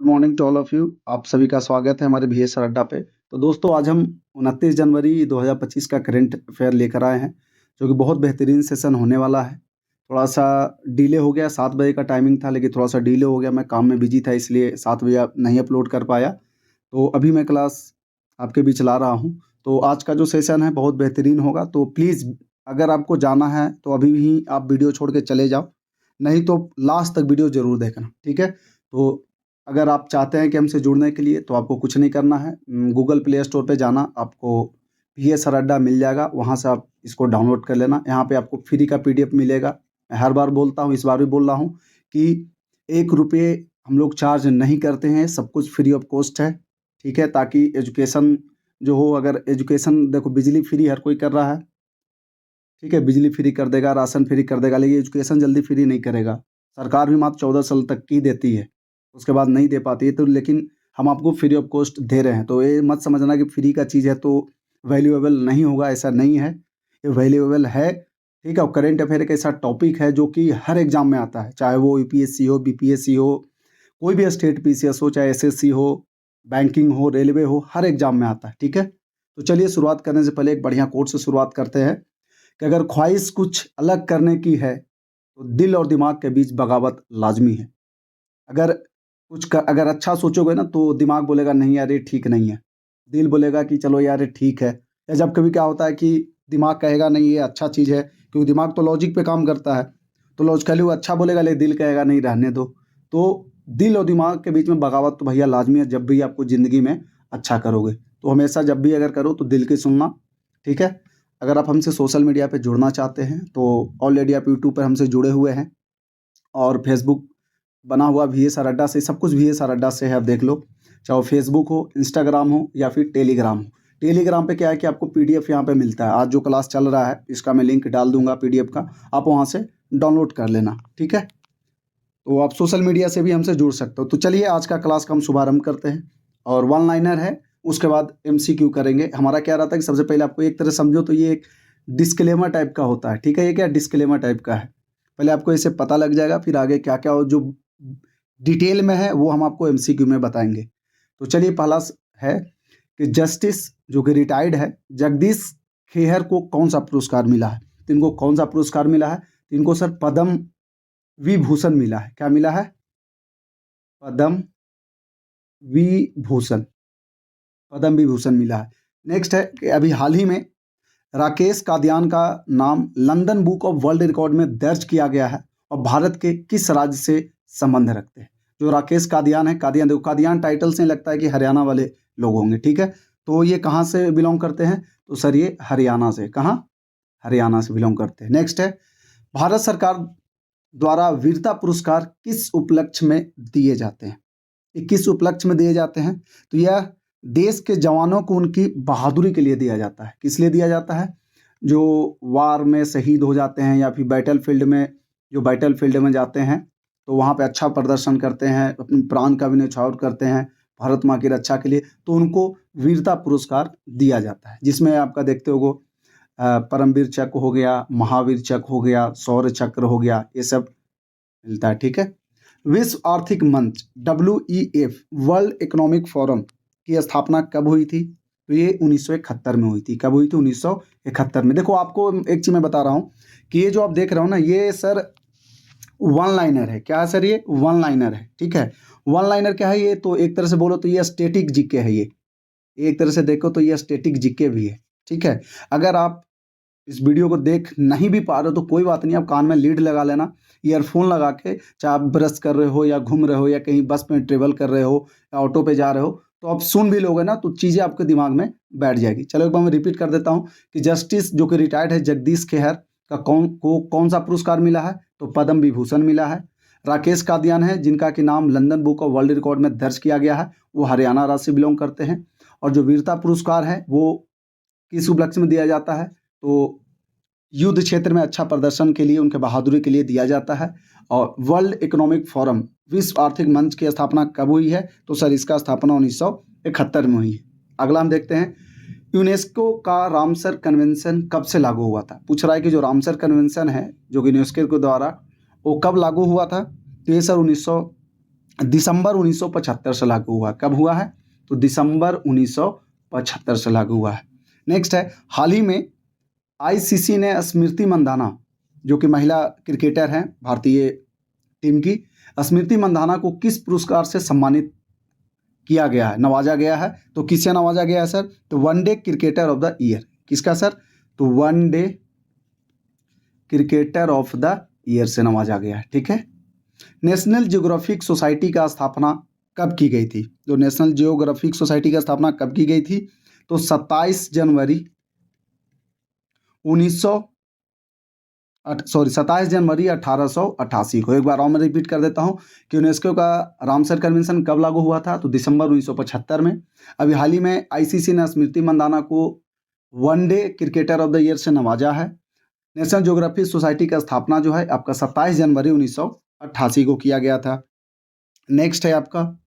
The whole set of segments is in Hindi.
Morning to all of you. आप सभी का स्वागत है हमारे VS सर अड्डा पे। तो दोस्तों आज हम 29 जनवरी 2025 का करंट अफेयर लेकर आए हैं, जो कि बहुत बेहतरीन सेशन होने वाला है। थोड़ा सा डिले हो गया, 7 बजे का टाइमिंग था लेकिन थोड़ा सा डिले हो गया, मैं काम में बिजी था इसलिए 7 बजे नहीं अपलोड कर पाया। तो अभी मैं क्लास आपके बीच ला रहा हूँ। तो आज का जो सेशन है बहुत बेहतरीन होगा, तो प्लीज़ अगर आपको जाना है तो अभी ही आप वीडियो छोड़ के चले जाओ, नहीं तो लास्ट तक वीडियो ज़रूर देखना, ठीक है। तो अगर आप चाहते हैं कि हमसे जुड़ने के लिए तो आपको कुछ नहीं करना है, गूगल प्ले स्टोर पे जाना, आपको VS सर अड्डा मिल जाएगा, वहाँ से आप इसको डाउनलोड कर लेना। यहाँ पे आपको फ्री का PDF मिलेगा। मैं हर बार बोलता हूँ, इस बार भी बोल रहा हूँ कि 1 रुपये हम लोग चार्ज नहीं करते हैं, सब कुछ फ्री ऑफ कॉस्ट है, ठीक है। ताकि एजुकेशन जो हो, अगर एजुकेशन देखो बिजली फ्री हर कोई कर रहा है, ठीक है, बिजली फ्री कर देगा, राशन फ्री कर देगा, लेकिन एजुकेशन जल्दी फ्री नहीं करेगा। सरकार भी मात्र 14 साल तक की देती है, उसके बाद नहीं दे पाती है। तो लेकिन हम आपको फ्री ऑफ कॉस्ट दे रहे हैं, तो ये मत समझना कि फ्री का चीज़ है तो वैल्यूएबल नहीं होगा, ऐसा नहीं है, ये वैल्यूएबल है, ठीक है। और करेंट अफेयर एक ऐसा टॉपिक है जो कि हर एग्जाम में आता है, चाहे वो UPSC हो, BPSC हो, कोई भी स्टेट PCS हो, चाहे SSC हो, बैंकिंग हो, रेलवे हो, हर एग्जाम में आता है, ठीक है। तो चलिए शुरुआत करने से पहले एक बढ़िया कोट से शुरुआत करते हैं कि अगर ख्वाहिश कुछ अलग करने की है तो दिल और दिमाग के बीच बगावत लाजमी है। अगर अच्छा सोचोगे ना तो दिमाग बोलेगा नहीं यार ये ठीक नहीं है, दिल बोलेगा कि चलो यार ये ठीक है। या जब कभी क्या होता है कि दिमाग कहेगा नहीं ये अच्छा चीज़ है, क्योंकि दिमाग तो लॉजिक पे काम करता है, तो लॉजिकली वो अच्छा बोलेगा, लेकिन दिल कहेगा नहीं रहने दो। तो दिल और दिमाग के बीच में बगावत तो भैया लाजमी है, जब भी आपको ज़िंदगी में अच्छा करोगे तो हमेशा जब भी अगर करो तो दिल की सुनना, ठीक है। अगर आप हमसे सोशल मीडिया पे जुड़ना चाहते हैं तो ऑलरेडी आप यूट्यूब पर हमसे जुड़े हुए हैं, और फेसबुक बना हुआ VS सर अड्डा से, सब कुछ VS सर अड्डा से है, आप देख लो। चाहे फेसबुक हो, इंस्टाग्राम हो या फिर टेलीग्राम हो। टेलीग्राम पे क्या है कि आपको PDF यहाँ पे मिलता है, आज जो क्लास चल रहा है इसका मैं लिंक डाल दूंगा PDF का, आप वहाँ से डाउनलोड कर लेना, ठीक है। तो आप सोशल मीडिया से भी हमसे जुड़ सकते हो। तो चलिए आज का क्लास का हम शुभारंभ करते हैं, और 1 लाइनर है, उसके बाद MCQ करेंगे। हमारा क्या रहता है कि सबसे पहले आपको एक तरह समझो तो ये एक डिस्क्लेमर टाइप का होता है, ठीक है। ये क्या डिस्क्लेमर टाइप का है, पहले आपको इसे पता लग जाएगा, फिर आगे क्या क्या हो जो डिटेल में है वो हम आपको MCQ में बताएंगे। तो चलिए पहला है कि जस्टिस जो कि रिटायर्ड है जगदीश खेहर को कौन सा पुरस्कार मिला है। तो इनको कौन सा पुरस्कार मिला है, तो इनको सर पद्म विभूषण मिला है। क्या मिला है? पद्म विभूषण, पद्म विभूषण मिला है। नेक्स्ट है कि अभी हाल ही में राकेश कादियान का नाम London book of world record में दर्ज किया गया है, और भारत के किस राज्य से संबंध रखते हैं। जो राकेश कादियान है, कादियान देखो कादियान टाइटल से लगता है कि हरियाणा वाले लोग होंगे, ठीक है। तो ये कहाँ से बिलोंग करते हैं, तो सर ये हरियाणा से, कहाँ, हरियाणा से बिलोंग करते हैं। नेक्स्ट है भारत सरकार द्वारा वीरता पुरस्कार किस उपलक्ष्य में दिए जाते हैं। ये किस उपलक्ष्य में दिए जाते हैं, तो यह देश के जवानों को उनकी बहादुरी के लिए दिया जाता है। किस लिए दिया जाता है, जो वार में शहीद हो जाते हैं या फिर बैटल फील्ड में जाते हैं, तो वहाँ पे अच्छा प्रदर्शन करते हैं, अपने प्राण का भी न्यौछावर करते हैं भारत माँ की रक्षा के लिए, तो उनको वीरता पुरस्कार दिया जाता है। जिसमें आपका देखते हो परमवीर चक्र हो गया, महावीर चक्र हो गया, शौर्य चक्र हो गया, ये सब मिलता है, ठीक है। विश्व आर्थिक मंच WEF वर्ल्ड इकोनॉमिक फोरम की स्थापना कब हुई थी, तो ये 1971 में हुई थी। कब हुई थी? 1971 में। देखो आपको एक चीज मैं बता रहा हूँ कि ये जो आप देख रहे हो ना, ये सर 1 लाइनर है। क्या है सर? ये 1 लाइनर है, ठीक है। 1 लाइनर क्या है? ये तो एक तरह से बोलो तो ये स्टेटिक जीके है। ये एक तरह से देखो तो ये स्टेटिक जीके भी है, ठीक है। अगर आप इस वीडियो को देख नहीं भी पा रहे हो तो कोई बात नहीं, आप कान में लीड लगा लेना, ईयरफोन लगा के, चाहे आप ब्रश कर रहे हो या घूम रहे हो या कहीं बस में ट्रेवल कर रहे हो या ऑटो पे जा रहे हो, तो आप सुन भी लोगे ना तो चीज़ें आपके दिमाग में बैठ जाएगी। चलो एक बार मैं रिपीट कर देता हूँ कि जस्टिस जो कि रिटायर्ड है जगदीश खेहर का कौन सा पुरस्कार मिला है, तो पद्म विभूषण मिला है। राकेश कादियान है जिनका कि नाम London book of world record में दर्ज किया गया है, वो हरियाणा राज्य से बिलोंग करते हैं। और जो वीरता पुरस्कार है वो किस उपलक्ष्य में दिया जाता है, तो युद्ध क्षेत्र में अच्छा प्रदर्शन के लिए, उनके बहादुरी के लिए दिया जाता है। और वर्ल्ड इकोनॉमिक फोरम, विश्व आर्थिक मंच की स्थापना कब हुई है, तो सर इसका स्थापना 1971 में हुई है। अगला हम देखते हैं यूनेस्को का रामसर कन्वेंशन कब से लागू हुआ था। पूछ रहा है कि जो रामसर कन्वेंशन है जो कि यूनेस्को के द्वारा, वो कब लागू हुआ था, तो ये सर दिसंबर 1975 से लागू हुआ। कब हुआ है? तो दिसंबर 1975 से लागू हुआ है। नेक्स्ट है, हाल ही में आईसीसी ने स्मृति मंदाना, जो कि महिला क्रिकेटर हैं भारतीय टीम की, स्मृति मंदाना को किस पुरस्कार से सम्मानित किया गया है, नवाजा गया है? तो किससे नवाजा गया है सर? तो one day cricketer of the year. किसका सर? तो one day cricketer of the year से नवाजा गया है। ठीक है। नेशनल जियोग्राफिक सोसाइटी का स्थापना कब की गई थी? जो नेशनल जियोग्राफिक सोसाइटी का स्थापना कब की गई थी? तो 27 जनवरी 1888 को। एक बार और मैं रिपीट कर देता हूं कि यूनेस्को का रामसर कन्वेंशन कब लागू हुआ था? तो दिसंबर 1975 में। अभी हाल ही में आईसीसी ने स्मृति मंदाना को one day cricketer of the year से नवाजा है। नेशनल ज्योग्राफिक सोसाइटी का स्थापना जो है आपका 27 जनवरी 1988 को किया गया था। नेक्स्ट है आपका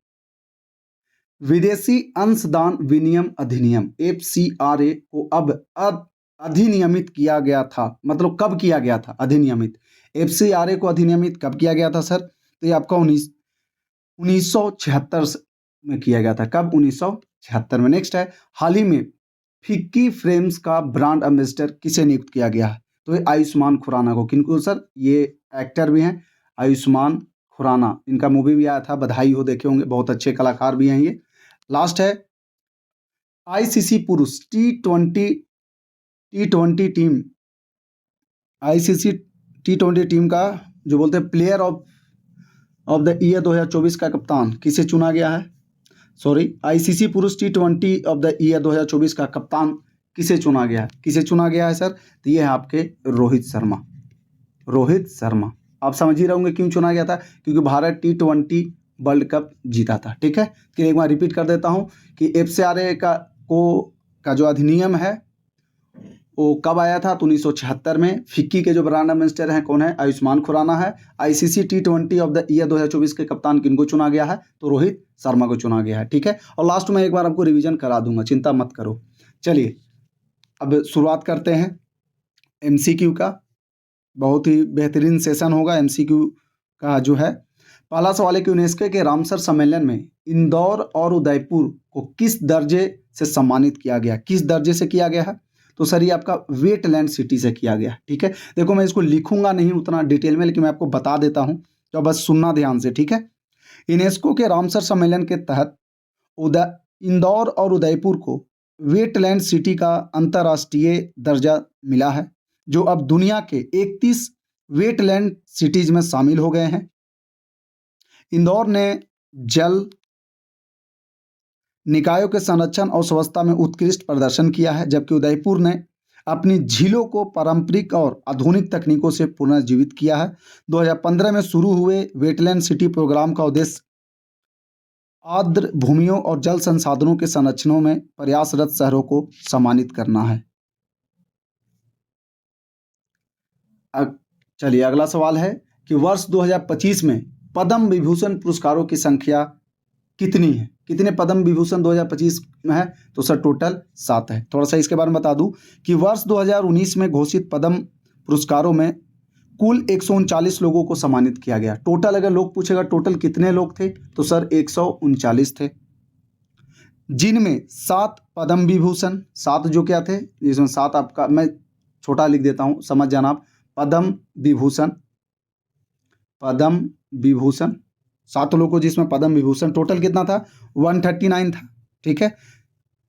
विदेशी अंशदान विनिमय अधिनियम FCRA को अब अधिनियमित किया गया था। मतलब कब किया गया था अधिनियमित? FCRA को अधिनियमित कब किया गया था सर? तो ये आपका 1976 में किया गया था। कब? 1976 में। नेक्स्ट है, हाल ही में फिक्की फ्रेम्स का ब्रांड एम्बेसडर किसे नियुक्त किया गया है? तो ये आयुष्मान खुराना को। किनको सर? ये एक्टर भी हैं आयुष्मान खुराना, इनका मूवी भी आया था, बधाई हो, देखे होंगे, बहुत अच्छे कलाकार भी हैं ये। लास्ट है, आईसीसी पुरुष टी20 टीम, आईसीसी टी20 टीम का जो बोलते हैं प्लेयर ऑफ द ईयर 2024 का कप्तान किसे चुना गया है? सॉरी, आईसीसी पुरुष टी20 ऑफ द ईयर 2024 का कप्तान किसे चुना गया है? किसे चुना गया है सर? तो ये है आपके रोहित शर्मा। रोहित शर्मा। आप समझ ही रहे होंगे क्यों चुना गया था, क्योंकि भारत टी20 वर्ल्ड कप जीता था। ठीक है, फिर एक बार रिपीट कर देता हूं कि FCRA का जो अधिनियम है वो कब आया था? तो 1976 में। फिक्की के जो ब्रांड एम्बेसडर हैं कौन है? आयुष्मान खुराना है। ICC T20 of the year 2024 के कप्तान किनको चुना गया है? तो रोहित शर्मा को चुना गया है। ठीक है, और लास्ट में एक बार आपको रिवीजन करा दूंगा, चिंता मत करो। चलिए अब शुरुआत करते हैं MCQ का। बहुत ही बेहतरीन सेशन होगा MCQ का जो है। पहला सवाल है कि यूनेस्को के रामसर सम्मेलन में इंदौर और उदयपुर को किस दर्जे से सम्मानित किया गया? किस दर्जे से किया गया है? तो सर ये आपका वेटलैंड सिटी से किया गया। ठीक है, देखो मैं इसको लिखूंगा नहीं उतना डिटेल में, लेकिन मैं आपको बता देता हूं, तो बस सुनना ध्यान से। ठीक है, यूनेस्को के रामसर सम्मेलन के तहत इंदौर और उदयपुर को वेटलैंड सिटी का अंतर्राष्ट्रीय दर्जा मिला है, जो अब दुनिया के 31 वेटलैंड सिटीज में शामिल हो गए हैं। इंदौर ने जल निकायों के संरक्षण और स्वच्छता में उत्कृष्ट प्रदर्शन किया है, जबकि उदयपुर ने अपनी झीलों को पारंपरिक और आधुनिक तकनीकों से पुनर्जीवित किया है। 2015 में शुरू हुए वेटलैंड सिटी प्रोग्राम का उद्देश्य आर्द्र भूमियों और जल संसाधनों के संरक्षणों में प्रयासरत शहरों को सम्मानित करना है। चलिए अगला सवाल है कि वर्ष 2025 में पद्म विभूषण पुरस्कारों की संख्या कितनी है? कितने पद्म विभूषण 2025 में है? तो सर टोटल 7 है। थोड़ा सा इसके बारे में बता दूं कि वर्ष 2019 में घोषित पद्म पुरस्कारों में कुल 139 लोगों को सम्मानित किया गया। टोटल अगर लोग पूछेगा टोटल कितने लोग थे, तो सर 139 थे, जिनमें 7 पद्म विभूषण, 7 जो क्या थे, जिसमें 7 आपका, मैं छोटा लिख देता हूं, समझ जाना आप, पद्म विभूषण 7 लोगों को जिसमें पद्म विभूषण, टोटल कितना था? 139 था। ठीक है,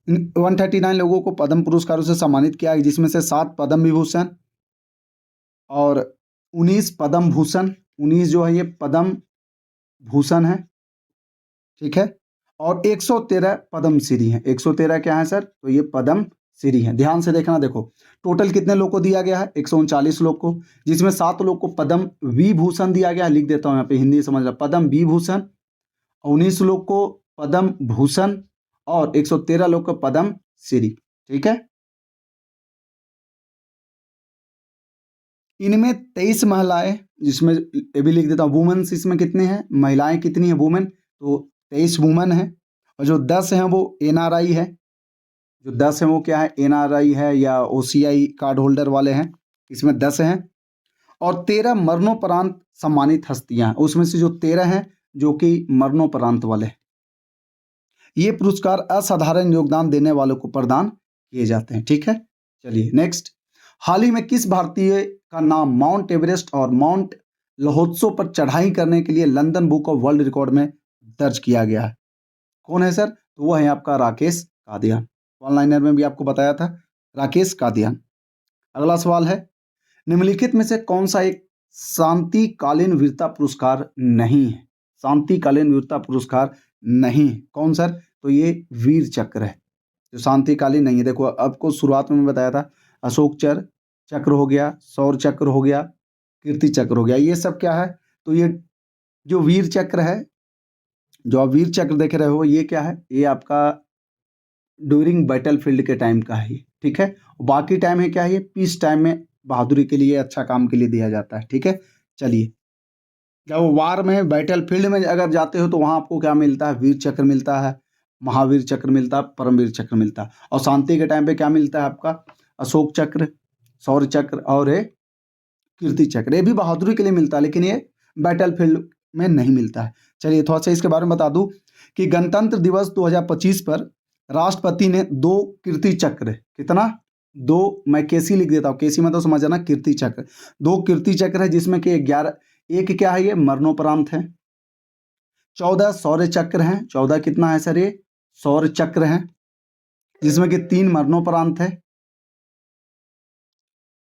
139 लोगों को पद्म पुरस्कारों से सम्मानित किया, जिसमें से 7 पद्म विभूषण और 19 पद्म भूषण, 19 जो है ये पद्म भूषण है। ठीक है, और 113 पद्म श्री हैं। 113 क्या है सर? तो ये पद्म श्री हैं। ध्यान से देखना, देखो टोटल कितने लोग को दिया गया है? 139 लोग को, जिसमें 7 लोग को पद्म विभूषण दिया गया है। लिख देता हूं यहाँ पे, हिंदी समझ रहा, पद्म विभूषण, 19 लोग को पद्म भूषण और 113 लोग को पद्म श्री। ठीक है, इनमें 23 महिलाएं, जिसमें ये भी लिख देता हूँ वुमेन्स, इसमें कितने हैं? महिलाएं कितनी है वुमेन? तो 23 वुमेन है, और जो 10 हैं वो NRI है। जो 10 हैं वो क्या है? NRI है या OCI कार्ड होल्डर वाले हैं, इसमें 10 हैं। और 13 मरणोपरांत सम्मानित हस्तियां, उसमें से जो 13 हैं जो कि मरणोपरांत वाले। ये पुरस्कार असाधारण योगदान देने वालों को प्रदान किए जाते हैं। ठीक है, चलिए नेक्स्ट। हाल ही में किस भारतीय का नाम माउंट एवरेस्ट और माउंट महोत्सव पर चढ़ाई करने के लिए London book of world record में दर्ज किया गया है? कौन है सर? तो वह है आपका राकेश कादियान। ऑनलाइनर में भी आपको बताया था, राकेश कादियान। अगला सवाल है, निम्नलिखित में से कौन सा एक शांतिकालीन वीरता पुरस्कार नहीं है? शांतिकालीन वीरता पुरस्कार नहीं है कौन सर? तो ये वीर चक्र है जो शांतिकालीन नहीं है। देखो आपको शुरुआत में बताया था, अशोक चक्र हो गया, शौर्य चक्र हो गया, कीर्ति चक्र हो गया, ये सब क्या है? तो ये जो वीर चक्र है, जो आप वीर चक्र देख रहे हो, ये क्या है? ये आपका ड्यूरिंग बैटल फील्ड के टाइम का है। ठीक है, बाकी टाइम है क्या है? ये पीस टाइम में बहादुरी के लिए, अच्छा काम के लिए दिया जाता है। ठीक है, चलिए, जब वार में बैटल फील्ड में अगर जाते हो तो वहां आपको क्या मिलता है? वीर चक्र मिलता है, महावीर चक्र मिलता है, परमवीर चक्र मिलता है। और शांति के टाइम पे क्या मिलता है आपका? अशोक चक्र, शौर्य चक्र और कीर्ति चक्र। ये भी बहादुरी के लिए मिलता है, लेकिन ये बैटल फील्ड में नहीं मिलता है। चलिए थोड़ा सा इसके बारे में बता दूं कि गणतंत्र दिवस 2025 पर राष्ट्रपति ने 2 कीर्ति चक्र, कितना? 2, मैं केसी लिख देता हूँ, केसी मतलब समझ जाना, कीर्ति चक्र, 2 कीर्ति चक्र है जिसमें कि 11, एक क्या है? ये मरणोपरांत है। 14 शौर्य चक्र हैं। 14 कितना है सर? ये शौर्य चक्र हैं जिसमें कि 3 मरणोपरांत है।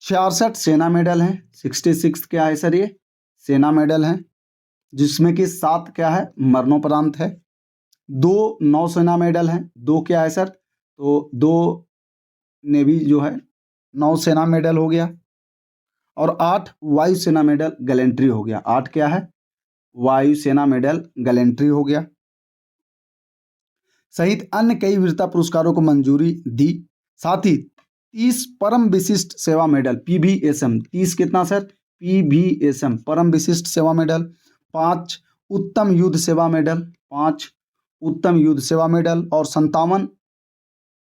66 सेना मेडल हैं। 66 क्या है सर? ये सेना मेडल हैं जिसमें कि 7 क्या है? मरणोपरांत है। 2 नौसेना मेडल हैं। 2 क्या है सर? तो 2 नेवी जो है नौसेना मेडल हो गया, और 8 वायुसेना मेडल गैलेंट्री हो गया। 8 क्या है? वायुसेना मेडल गैलेंट्री हो गया, सहित अन्य कई वीरता पुरस्कारों को मंजूरी दी। साथ ही 30 परम विशिष्ट सेवा मेडल, पीवीएसएम, 30 कितना सर? पीवीएसएम परम विशिष्ट सेवा मेडल, 5 उत्तम युद्ध सेवा मेडल, 5 उत्तम युद्ध सेवा मेडल, और 57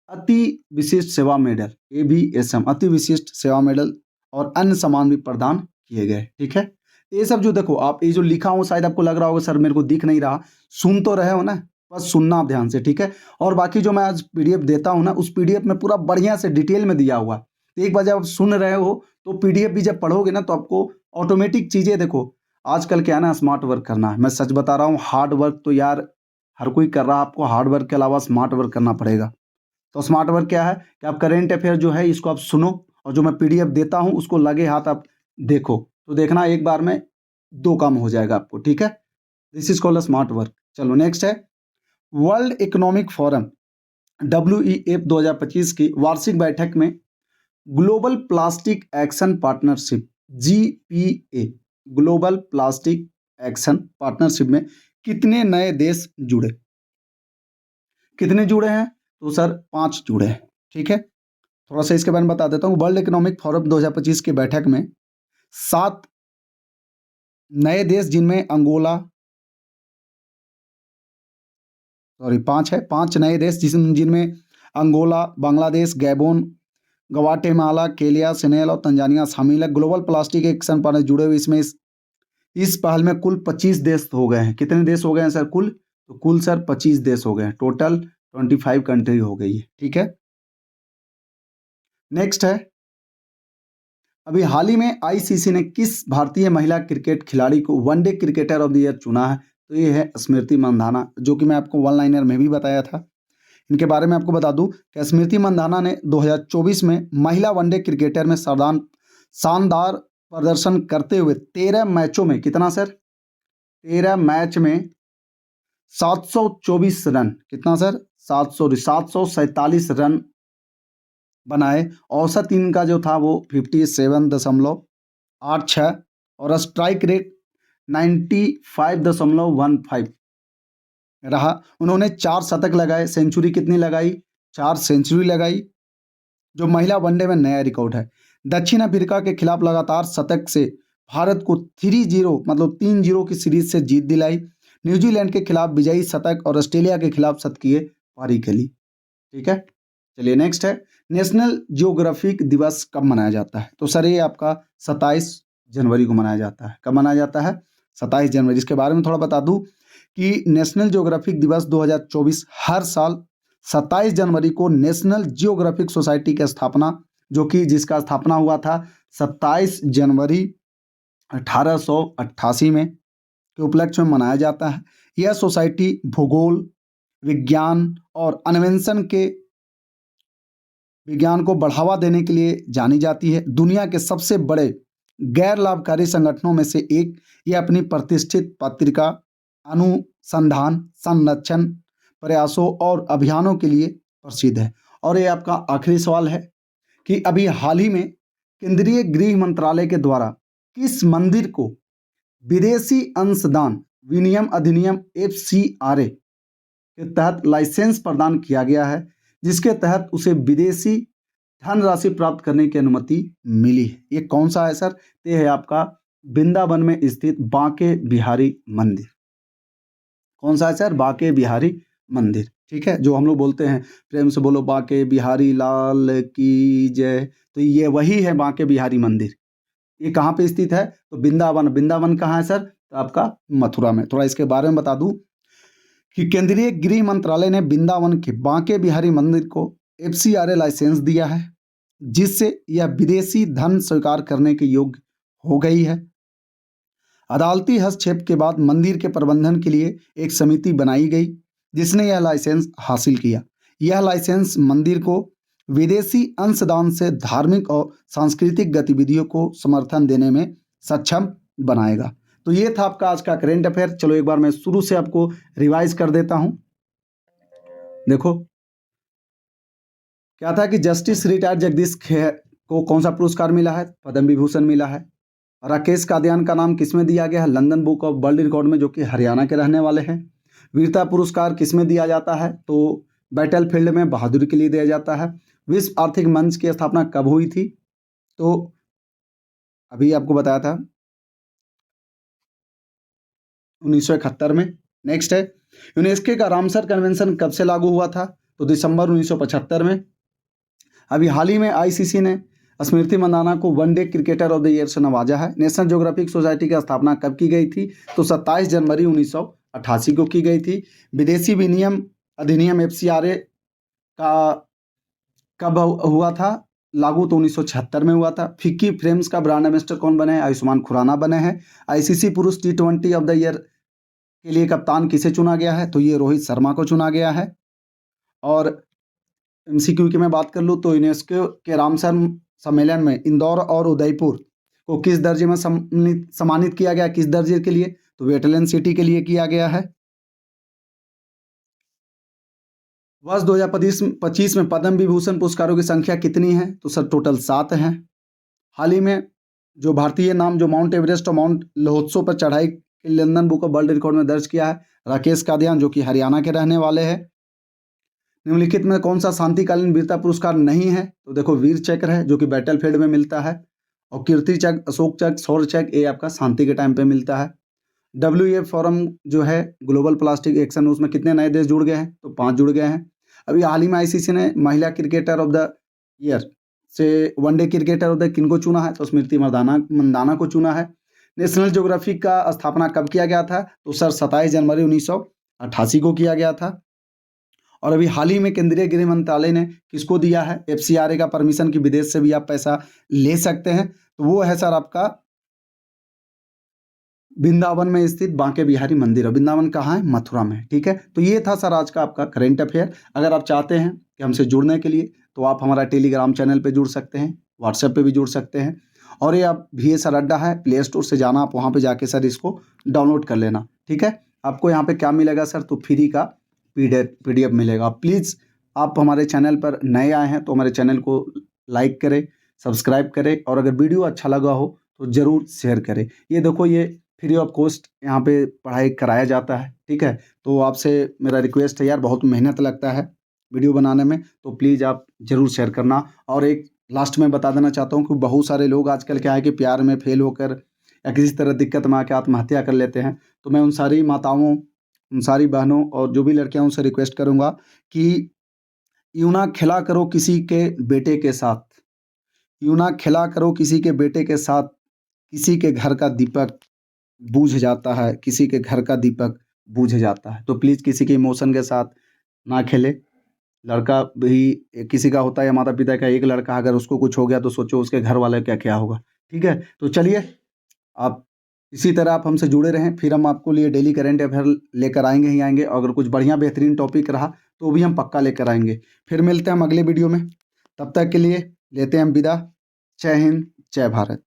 अति विशिष्ट सेवा मेडल, एवीएसएम अति विशिष्ट सेवा मेडल, और अन्य सम्मान भी प्रदान किए गए। ठीक है, ये सब जो देखो आप, ये जो लिखा हूँ शायद आपको लग रहा होगा सर मेरे को दिख नहीं रहा, सुन तो रहे हो ना, बस सुनना आप ध्यान से। ठीक है, और बाकी जो मैं आज पीडीएफ देता हूँ ना, उस पीडीएफ में पूरा बढ़िया से डिटेल में दिया हुआ। तो एक बार जब आप सुन रहे हो तो पीडीएफ भी जब पढ़ोगे ना तो आपको ऑटोमेटिक चीजें, देखो आजकल क्या है ना, स्मार्ट वर्क करना है। मैं सच बता रहा हूँ, हार्ड वर्क तो यार हर कोई कर रहा है, आपको हार्ड वर्क के अलावा स्मार्ट वर्क करना पड़ेगा। तो स्मार्ट वर्क क्या है कि आप करेंट अफेयर जो है इसको आप सुनो, और जो मैं पीडीएफ देता हूं उसको लगे हाथ आप देखो, तो देखना एक बार में 2 काम हो जाएगा आपको। ठीक है, this is called smart work. चलो नेक्स्ट है, वर्ल्ड इकोनॉमिक फोरम WEF 2025 की वार्षिक बैठक में global plastic action partnership GPA, global plastic action partnership में कितने नए देश जुड़े? कितने जुड़े हैं? तो सर 5 जुड़े हैं। ठीक है, थोड़ा सा इसके बारे में बता देता हूँ। वर्ल्ड इकोनॉमिक फोरम 2025 की बैठक में 7 नए देश, जिनमें अंगोला, सॉरी 5 है, 5 नए देश जिनमें अंगोला, बांग्लादेश, गैबोन, ग्वाटेमाला, केलिया, सेनेगल और तंजानिया शामिल है। ग्लोबल प्लास्टिक एक्शन पार्टनर जुड़े हुए इसमें इस पहल में कुल 25 देश हो गए हैं। कितने देश हो गए हैं सर कुल? तो कुल सर 25 देश हो गए हैं, टोटल 25 कंट्री हो गई है। ठीक है, नेक्स्ट है, अभी हाल ही में आईसीसी ने किस भारतीय महिला क्रिकेट खिलाड़ी को one day cricketer of the year चुना है? तो ये है स्मृति मंधाना, जो कि मैं आपको वन लाइनर में भी बताया था। इनके बारे में आपको बता दूं कि स्मृति मंधाना ने 2024 में महिला वनडे क्रिकेटर में शानदार प्रदर्शन करते हुए 13 मैचों में, कितना सर? 13 मैच में 724 रन, कितना सर? 747 रन बनाए। औसत इनका जो था वो 57.86, और स्ट्राइक रेट 95.15 रहा। उन्होंने 4 शतक लगाए। सेंचुरी कितनी लगाई? 4 सेंचुरी लगाई, जो महिला वनडे में नया रिकॉर्ड है। दक्षिण अफ्रीका के खिलाफ लगातार शतक से भारत को 3-0 मतलब 3-0 की सीरीज से जीत दिलाई। न्यूजीलैंड के खिलाफ विजयी शतक और ऑस्ट्रेलिया के खिलाफ शतकीय पारी खेली। ठीक है, चलिए नेक्स्ट है, नेशनल जियोग्राफिक दिवस कब मनाया जाता है? तो सर ये आपका 27 जनवरी को मनाया जाता है। कब मनाया जाता है? 27 जनवरी। इसके बारे में थोड़ा बता दूं कि नेशनल ज्योग्राफिक दिवस 2024 हर साल 27 जनवरी को नेशनल जियोग्राफिक सोसाइटी की स्थापना, जो कि जिसका स्थापना हुआ था 27 जनवरी 1888 में के उपलक्ष्य में मनाया जाता है। यह सोसाइटी भूगोल, विज्ञान और विज्ञान को बढ़ावा देने के लिए जानी जाती है। दुनिया के सबसे बड़े गैर लाभकारी संगठनों में से एक, यह अपनी प्रतिष्ठित पत्रिका, अनुसंधान, संरक्षण प्रयासों और अभियानों के लिए प्रसिद्ध है। और ये आपका आखिरी सवाल है कि अभी हाल ही में केंद्रीय गृह मंत्रालय के द्वारा किस मंदिर को विदेशी अंशदान विनिमय अधिनियम FCRA के तहत लाइसेंस प्रदान किया गया है, जिसके तहत उसे विदेशी धनराशि प्राप्त करने की अनुमति मिली है। ये कौन सा है सर? ये है आपका वृंदावन में स्थित बांके बिहारी मंदिर। कौन सा है सर? बांके बिहारी मंदिर। ठीक है, जो हम लोग बोलते हैं प्रेम से बोलो बांके बिहारी लाल की जय, तो ये वही है बांके बिहारी मंदिर। ये कहाँ पे स्थित है? तो वृंदावन। वृंदावन कहाँ है सर? तो आपका मथुरा में। थोड़ा इसके बारे में बता दूं कि केंद्रीय गृह मंत्रालय ने वृंदावन के बांके बिहारी मंदिर को FCRA लाइसेंस दिया है, जिससे यह विदेशी धन स्वीकार करने के योग्य हो गई है। अदालती हस्तक्षेप के बाद मंदिर के प्रबंधन के लिए एक समिति बनाई गई, जिसने यह लाइसेंस हासिल किया। यह लाइसेंस मंदिर को विदेशी अंशदान से धार्मिक और सांस्कृतिक गतिविधियों को समर्थन देने में सक्षम बनाएगा। तो ये था आपका आज का करेंट अफेयर। चलो एक बार मैं शुरू से आपको रिवाइज कर देता हूं। देखो क्या था कि जस्टिस रिटायर्ड जगदीश को कौन सा पुरस्कार मिला है? पद्म विभूषण मिला है। राकेश कादियान का नाम किसमें दिया गया है? London book of world record में, जो कि हरियाणा के रहने वाले हैं। वीरता पुरस्कार किसमें दिया जाता है? तो बैटल फील्ड में बहादुरी के लिए दिया जाता है। विश्व आर्थिक मंच की स्थापना कब हुई थी? तो अभी आपको बताया था 1971 में। नेक्स्ट है यूनेस्को का रामसर कन्वेंशन कब से लागू हुआ था? तो दिसंबर 1975 में। अभी हाल ही में ICC ने स्मृति मंदाना को one day cricketer of the year से नवाजा है। नेशनल ज्योग्राफिक सोसाइटी की स्थापना कब की गई थी? तो 27 जनवरी 1988 को की गई थी। विदेशी विनिमय अधिनियम FCRA का कब हुआ था लागू? तो 1976 में हुआ था। फिक्की फ्रेम्स का ब्रांड एम्बेसडर कौन बने हैं? आयुष्मान खुराना बने हैं। ICC पुरुष T20 ऑफ द ईयर के लिए कप्तान किसे चुना गया है? तो ये रोहित शर्मा को चुना गया है। और MCQ की मैं बात कर लूँ तो यूनेस्को के रामसर सम्मेलन में इंदौर और उदयपुर को किस दर्जे में सम्मानित किया गया? किस दर्जे के लिए? तो वेटलैंड सिटी के लिए किया गया है। वर्ष 2025 में पद्म विभूषण पुरस्कारों की संख्या कितनी है? तो सर टोटल 7 हैं। हाल ही में जो भारतीय नाम जो माउंट एवरेस्ट और माउंट लोहत्सो पर चढ़ाई के London book of world record में दर्ज किया है राकेश कादियान, जो कि हरियाणा के रहने वाले हैं। निम्नलिखित में कौन सा शांतिकालीन वीरता पुरस्कार नहीं है? तो देखो वीर चक्र है, जो कि बैटल फील्ड में मिलता है। और कीर्ति चक्र, अशोक चक्र, शौर्य चक्र, ये आपका शांति के टाइम पे मिलता है। WEF फोरम जो है ग्लोबल प्लास्टिक एक्शन, उसमें कितने नए देश जुड़ गए हैं? तो 5 जुड़ गए हैं। अभी हाल ही में ICC ने महिला क्रिकेटर ऑफ द ईयर से वनडे क्रिकेटर ऑफ द किनको चुना है? तो स्मृति मंदाना को चुना है। नेशनल ज्योग्राफिक का स्थापना कब किया गया था? तो सर 27 जनवरी 1988 को किया गया था। और अभी हाल ही में केंद्रीय गृह मंत्रालय ने किसको दिया है FCRA का परमिशन कि विदेश से भी आप पैसा ले सकते हैं? तो वो है सर आपका वृंदावन में स्थित बांके बिहारी मंदिर। वृंदावन कहाँ है? मथुरा में। ठीक है, तो ये था सर आज का आपका करेंट अफेयर। अगर आप चाहते हैं कि हमसे जुड़ने के लिए तो आप हमारा टेलीग्राम चैनल पे जुड़ सकते हैं, व्हाट्सएप पे भी जुड़ सकते हैं। और ये आप VS अड्डा है, प्ले स्टोर से जाना, आप वहाँ पे जाके सर इसको डाउनलोड कर लेना। ठीक है, आपको यहाँ पे क्या मिलेगा सर? तो फ्री का PDF मिलेगा। प्लीज़ आप हमारे चैनल पर नए आए हैं तो हमारे चैनल को लाइक करें, सब्सक्राइब करें, और अगर वीडियो अच्छा लगा हो तो ज़रूर शेयर करें। ये देखो, ये फ्री ऑफ कॉस्ट यहाँ पे पढ़ाई कराया जाता है। ठीक है, तो आपसे मेरा रिक्वेस्ट है यार, बहुत मेहनत लगता है वीडियो बनाने में, तो प्लीज़ आप ज़रूर शेयर करना। और एक लास्ट में बता देना चाहता हूँ कि बहुत सारे लोग आजकल क्या है कि प्यार में फेल होकर या किसी तरह दिक्कत में आकर आत्महत्या कर लेते हैं। तो मैं उन सारी माताओं, उन सारी बहनों और जो भी लड़कियां, उनसे रिक्वेस्ट करूंगा कि यूं ना खिला करो किसी के बेटे के साथ, यूं ना खिला करो किसी के बेटे के साथ, किसी के घर का दीपक बुझ जाता है, किसी के घर का दीपक बुझ जाता है। तो प्लीज़ किसी के इमोशन के साथ ना खेले। लड़का भी किसी का होता है या माता पिता का एक लड़का, अगर उसको कुछ हो गया तो सोचो उसके घर वाले का क्या होगा। ठीक है, तो चलिए आप इसी तरह आप हमसे जुड़े रहें, फिर हम आपको लिए डेली करंट अफेयर लेकर आएंगे ही आएंगे। अगर कुछ बढ़िया बेहतरीन टॉपिक रहा तो भी हम पक्का लेकर आएंगे। फिर मिलते हैं हम अगले वीडियो में, तब तक के लिए लेते हैं हम विदा। जय हिंद, जय भारत।